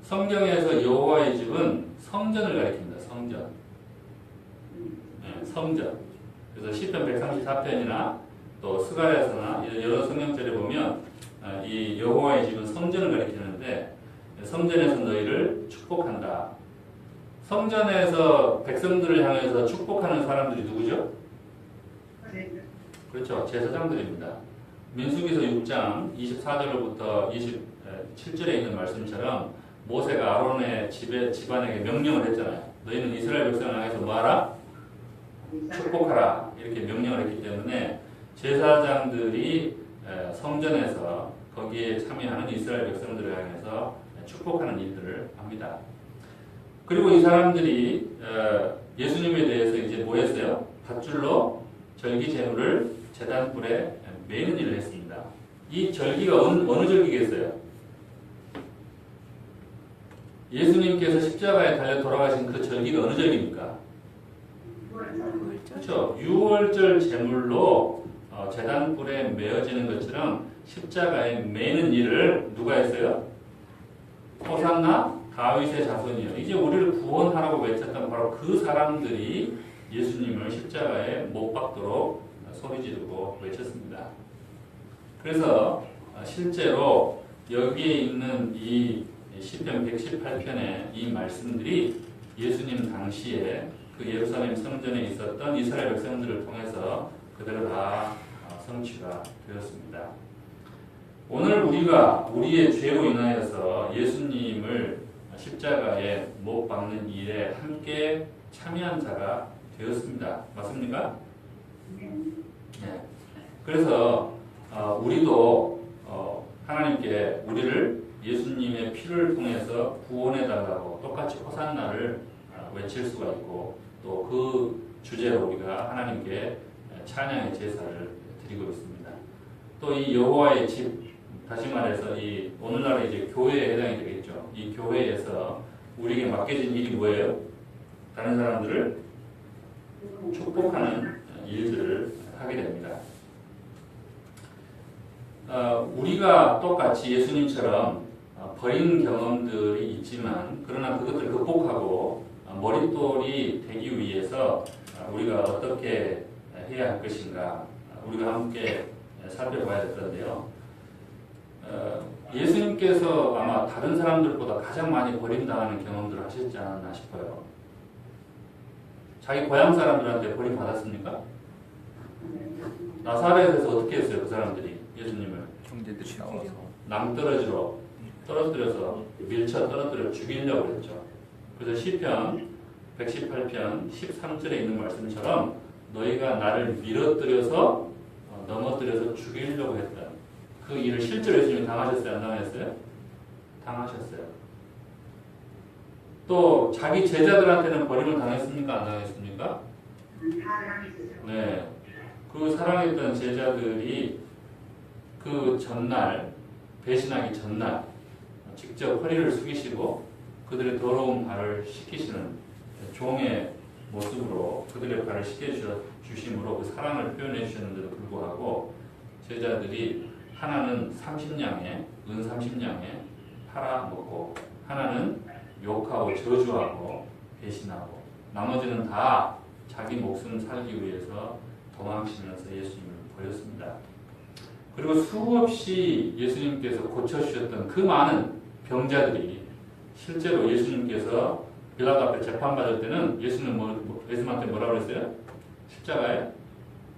성경에서 여호와의 집은 성전을 가리킵니다. 성전. 네, 성전. 그래서 시편 134편이나 또 스가랴서나 여러 성경절에 보면 이 여호와의 집은 성전을 가리키는데 성전에서 너희를 축복한다. 성전에서 백성들을 향해서 축복하는 사람들이 누구죠? 그렇죠. 제사장들입니다. 민수기서 6장 24절로부터 27절에 있는 말씀처럼 모세가 아론의 집안에게 명령을 했잖아요. 너희는 이스라엘 백성을 향해서 뭐하라? 축복하라 이렇게 명령을 했기 때문에 제사장들이 성전에서 거기에 참여하는 이스라엘 백성들을 향해서 축복하는 일들을 합니다. 그리고 이 사람들이 예수님에 대해서 이제 뭐 했어요? 밧줄로 절기 제물을 제단불에 매는 일을 했습니다. 이 절기가 어느 절기겠어요? 예수님께서 십자가에 달려 돌아가신 그 절기가 어느 절기입니까? 그렇죠. 6월절 제물로 제단불에 메어지는 것처럼 십자가에 매는 일을 누가 했어요? 호산나 다윗의 자손이요. 이제 우리를 구원하라고 외쳤던 바로 그 사람들이 예수님을 십자가에 못 박도록 소리 지르고 외쳤습니다. 그래서 실제로 여기에 있는 이 시편 118편의 이 말씀들이 예수님 당시에 그 예루살렘 성전에 있었던 이스라엘 백성들을 통해서 그대로 다 성취가 되었습니다. 오늘 우리가 우리의 죄로 인하여서 예수님을 십자가에 못 박는 일에 함께 참여한 자가 되었습니다. 맞습니까? 네. 그래서 우리도 하나님께 우리를 예수님의 피를 통해서 구원해달라고 똑같이 호산나를 외칠 수가 있고 또 그 주제로 우리가 하나님께 찬양의 제사를 드리고 있습니다. 또 이 여호와의 집, 다시 말해서 이 오늘날의 이제 교회에 해당이 되겠죠. 이 교회에서 우리에게 맡겨진 일이 뭐예요? 다른 사람들을 축복하는 일들을 하게 됩니다. 우리가 똑같이 예수님처럼 버린 경험들이 있지만 그러나 그것들을 극복하고 머릿돌이 되기 위해서 우리가 어떻게 해야 할 것인가 우리가 함께 살펴봐야 될 건데요. 예수님께서 아마 다른 사람들보다 가장 많이 버림당하는 경험들을 하셨지 않았나 싶어요. 자기 고향 사람들한테 버림받았습니까? 나사렛에서 어떻게 했어요? 그 사람들이 예수님을 형제들이 나와서 낭떠러지로 떨어뜨려서 밀쳐 떨어뜨려 죽이려고 했죠. 그래서 시편 118편 13절에 있는 말씀처럼 너희가 나를 밀어뜨려서 넘어뜨려서 죽이려고 했던 그 일을 실제로 예수님이 당하셨어요? 안 당하셨어요? 당하셨어요. 또 자기 제자들한테는 버림을 당했습니까? 안 당했습니까? 네. 그 사랑했던 제자들이 그 전날 배신하기 전날 직접 허리를 숙이시고 그들의 더러운 발을 씻기시는 종의 모습으로 그들의 발을 씻겨주심으로 그 사랑을 표현해 주셨는데도 불구하고 제자들이 하나는 30냥에 은 30냥에 팔아먹고 하나는 욕하고 저주하고 배신하고 나머지는 다 자기 목숨 살기 위해서 도망치면서 예수님을 버렸습니다. 그리고 수없이 예수님께서 고쳐주셨던 그 많은 병자들이 실제로 예수님께서 빌라도 앞에 재판받을 때는 예수님한테 뭐라고 했어요? 십자가에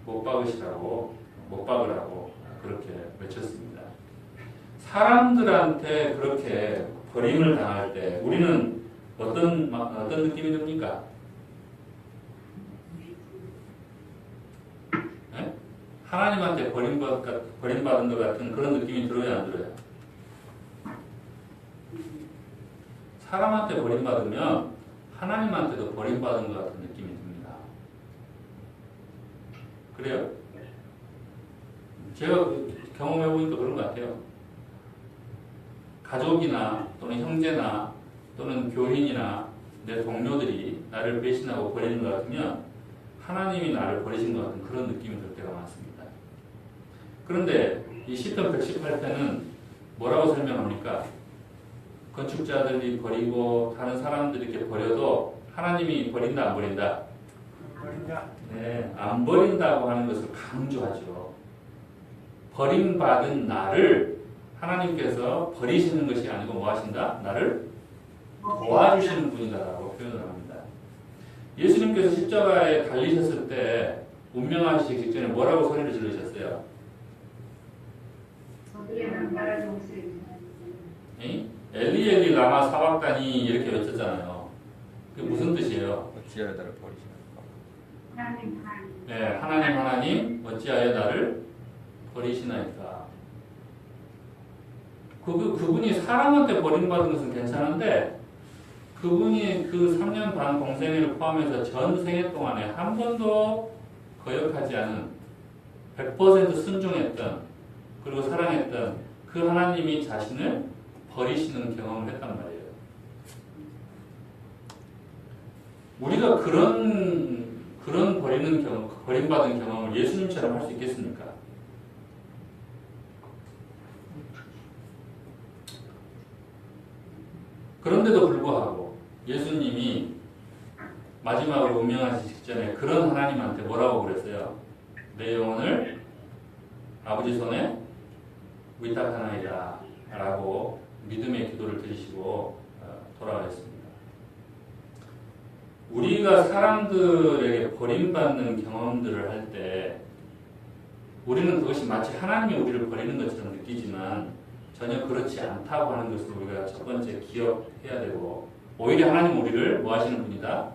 못 박으시라고 못 박으라고 그렇게 외쳤습니다. 사람들한테 그렇게 버림을 당할 때 우리는 어떤 느낌이 듭니까? 네? 하나님한테 버림받은 것 같은 그런 느낌이 들어요, 안 들어요? 사람한테 버림받으면 하나님한테도 버림받은 것 같은 느낌이 듭니다. 그래요? 제가 경험해보니까 그런 것 같아요. 가족이나 또는 형제나 또는 교인이나 내 동료들이 나를 배신하고 버리는 것 같으면 하나님이 나를 버리신 것 같은 그런 느낌이 들 때가 많습니다. 그런데 이 시편 118편은 뭐라고 설명합니까? 건축자들이 버리고 다른 사람들이 이렇게 버려도 하나님이 버린다 안 버린다? 버린다. 네, 안 버린다고 하는 것을 강조하죠. 버림받은 나를 하나님께서 버리시는 것이 아니고 뭐 하신다? 나를 도와주시는 분이다라고 표현을 합니다. 예수님께서 십자가에 달리셨을 때 운명하시기 직전에 뭐라고 소리를 지르셨어요? 엘리 엘리 라마 사박다니 이렇게 외쳤잖아요. 그게 무슨 뜻이에요? 어찌하여 나를 버리시는가? 네, 하나님 어찌하여 나를 버리시나이까. 그분이 사람한테 버림받은 것은 괜찮은데 그분이 그 3년 반 공생애를 포함해서 전 생애 동안에 한 번도 거역하지 않은 100% 순종했던 그리고 사랑했던 그 하나님이 자신을 버리시는 경험을 했단 말이에요. 우리가 그런 버림받은 경험을 예수님처럼 할 수 있겠습니까? 그런데도 불구하고 예수님이 마지막으로 운명하시기 직전에 그런 하나님한테 뭐라고 그랬어요? 내 영혼을 아버지 손에 위탁하나이다 라고 믿음의 기도를 드리시고 돌아가셨습니다. 우리가 사람들에게 버림받는 경험들을 할 때 우리는 그것이 마치 하나님이 우리를 버리는 것처럼 느끼지만 전혀 그렇지 않다고 하는 것을 우리가 첫 번째 기억해야 되고, 오히려 하나님 우리를 뭐 하시는 분이다?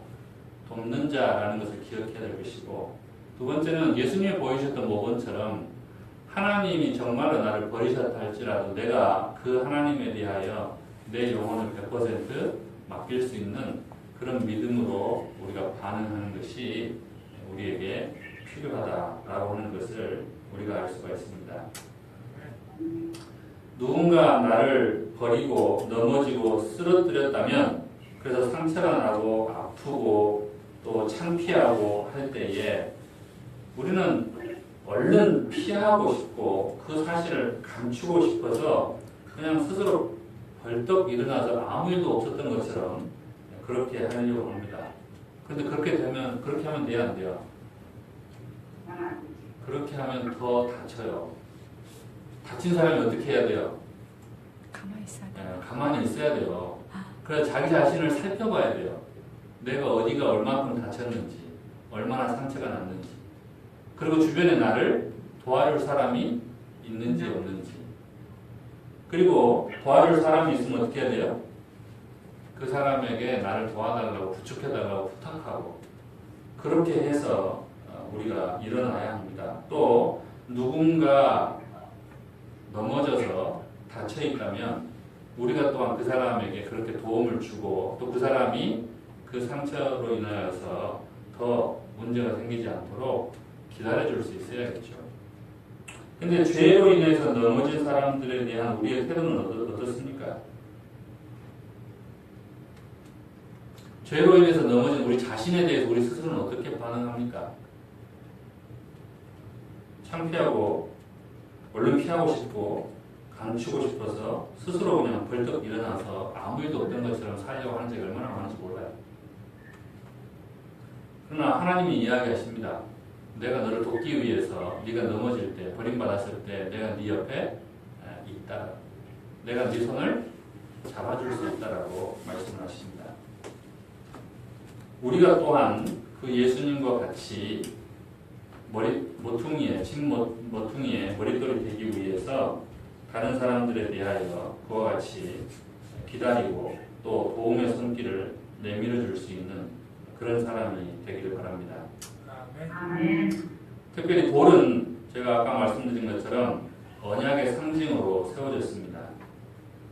돕는 자라는 것을 기억해야 될 것이고, 두 번째는 예수님이 보여주셨던 모범처럼 하나님이 정말로 나를 버리셨다 할지라도 내가 그 하나님에 대하여 내 영혼을 100% 맡길 수 있는 그런 믿음으로 우리가 반응하는 것이 우리에게 필요하다라고 하는 것을 우리가 알 수가 있습니다. 누군가 나를 버리고 넘어지고 쓰러뜨렸다면, 그래서 상처가 나고 아프고 또 창피하고 할 때에 우리는 얼른 피하고 싶고 그 사실을 감추고 싶어서 그냥 스스로 벌떡 일어나서 아무 일도 없었던 것처럼 그렇게 하려고 합니다. 그런데 그렇게 하면 돼야 안 돼요? 그렇게 하면 더 다쳐요. 다친 사람이 어떻게 해야 돼요? 가만히 있어야 돼. 가만히 있어야 돼요. 그래서 자기 자신을 살펴봐야 돼요. 내가 어디가 얼마큼 다쳤는지, 얼마나 상처가 났는지, 그리고 주변에 나를 도와줄 사람이 있는지 없는지, 그리고 도와줄 사람이 있으면 어떻게 해야 돼요? 그 사람에게 나를 도와달라고 부축해달라고 부탁하고, 그렇게 해서 우리가 일어나야 합니다. 또 누군가 넘어져서 다쳐 있다면 우리가 또한 그 사람에게 그렇게 도움을 주고, 또 그 사람이 그 상처로 인하여서 더 문제가 생기지 않도록 기다려줄 수 있어야겠죠. 근데 죄로 인해서 넘어진 사람들에 대한 우리의 태도는 어떻습니까? 죄로 인해서 넘어진 우리 자신에 대해서 우리 스스로는 어떻게 반응합니까? 창피하고 얼른 피하고 싶고 감추고 싶어서 스스로 그냥 벌떡 일어나서 아무 일도 없던 것처럼 살려고 하는 적이 얼마나 많은지 몰라요. 그러나 하나님이 이야기하십니다. 내가 너를 돕기 위해서 네가 넘어질 때, 버림받았을 때 내가 네 옆에 있다. 내가 네 손을 잡아줄 수 있다라고 말씀을 하십니다. 우리가 또한 그 예수님과 같이 침 모퉁이에 머릿돌이 되기 위해서 다른 사람들에 대하여 그와 같이 기다리고 또 도움의 손길을 내밀어 줄 수 있는 그런 사람이 되기를 바랍니다. 아멘. 특별히 돌은 제가 아까 말씀드린 것처럼 언약의 상징으로 세워졌습니다.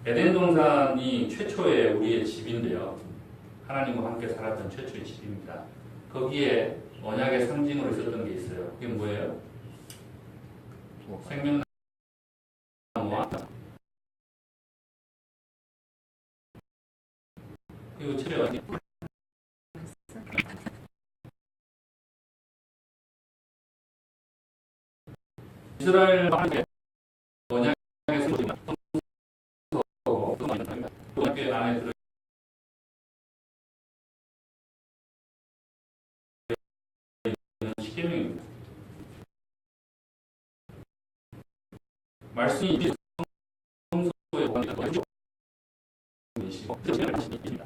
에덴 동산이 최초의 우리의 집인데요. 하나님과 함께 살았던 최초의 집입니다. 거기에 언약의 상징으로 있었던 게 있어요. 그게 뭐예요? 생명나무와 그리고 최초의 이스라엘과 함께 언약의 상징으로 언약궤 안에 들어 십계명입니다. 말씀이 성소에 있습니다.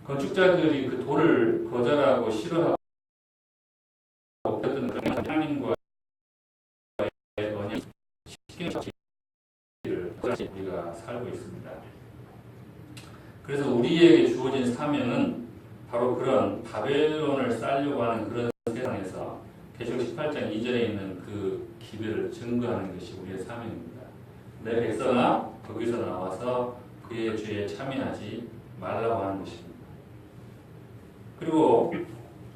건축자들이 그 돌을 거절하고 싫어하고 했던 그런 하나님과의 언약 십계명을 우리가 살고 있습니다. 그래서 우리에게 주어진 사명은 바로 그런 바벨론을 쌓으려고 하는 그런 계시록 18장 2절에 있는 그 기별을 증거하는 것이 우리의 사명입니다. 내 백성아 거기서 나와서 그의 죄에 참여하지 말라고 하는 것입니다. 그리고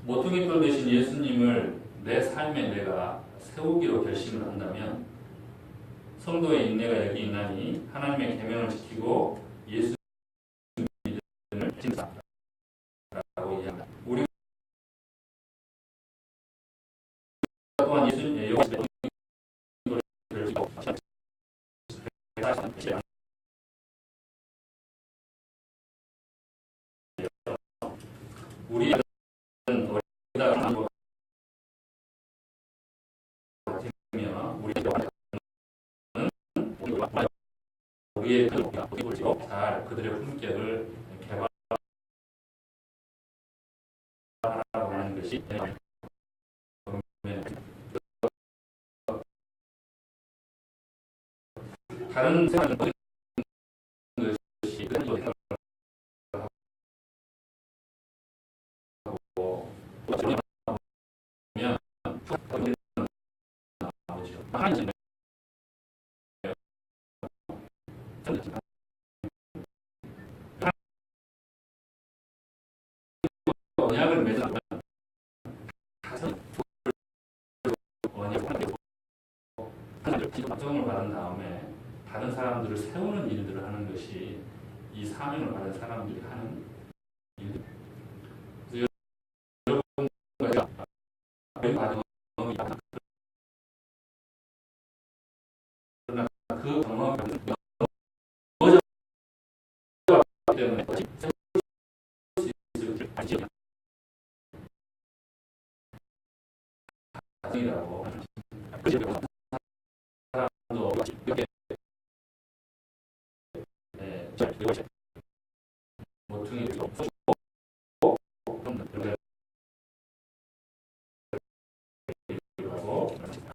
모퉁이 돌 대신 예수님을 내 삶에 내가 세우기로 결심을 한다면 성도의 인내가 여기 있나니 하나님의 계명을 지키고 예수 믿음을 진사라고 이야기합니다. 우리 또한 예수님의 여호와의 우리 어리다 우리의 잘 그들의 품격을 개발하라고 하는 것이 다른 생활은 것이 하고 하나님 언약을 맺으면 언약을 받은 다음에 다른 사람들을 세우는 일들을 하는 것이 이 사명을 받은 사람들이 하는 일들. 그래서 여러분과 받은 그러나 그 경험이 넘어졌기 때문에 가정이라고 사람도 이렇게 모퉁이